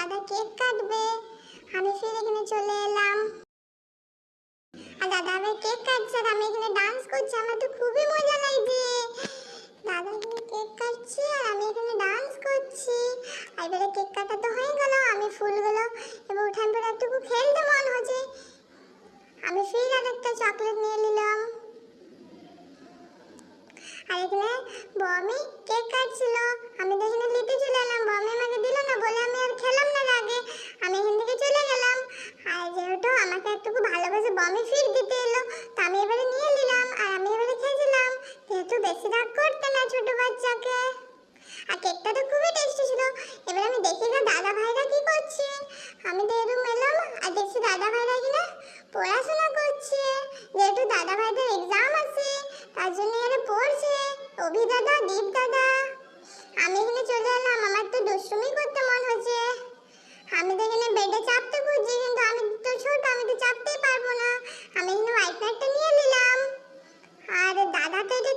দাদা কেক কাটবে। আমি ফির এখানে চলে এলাম আর দাদা আবার কেক কাটছে আর আমি এখানে ডান্স করছি। আমার তো খুবই মজা লাগছে। দাদা এখানে কেক কাটছে আর আমি এখানে ডান্স করছি। আর এবারে কেক কাটা তো হয়ে গেল। আমি ফুলগুলো এবার উঠান পরে একটু খেলতে মন হচ্ছে। আমি ফির আরেকটা চকলেট নিয়ে নিলাম। আর এখানে বমি কেক কাটছিল। আমি তো এখানে নিতে চলে এলাম। বমি আমাকে দিল না বলে আমি আর খেলাম না রাগে। আমি এখান থেকে চলে গেলাম। আর যেহেতু আমাকে একটু ভালোবেসে বমি ফির দিতে এলো, তো আমি এবারে নিয়ে নিলাম আর আমি এবারে খেয়েছিলাম। যেহেতু বেশি রাগ করতে না ছোট বাচ্চাকে। আর কেকটা তো খুবই টেস্টি ছিল। এবার আমি দেখি না দাদা ভাইরা কি করছে। আমি তো এরকম এলাম আর দেখছি দাদা ভাইরা এখানে পড়াশোনা করছে। যেহেতু দাদা ভাইদের এক্সাম আছে তার জন্য এরা পড়ছে। অভি দাদা, দীপ দাদা। আমি এখানে চলে এলাম। আমার তো দুষ্টুমি করতে মন হচ্ছে। আমি তো এখানে বেডে চাপতে খুঁজছি, কিন্তু আমি তো ছোট, আমি তো চাপতেই পারবো না। আমি এখানে হোয়াইট ম্যাটটা নিয়ে নিলাম। আর দাদা তো এটা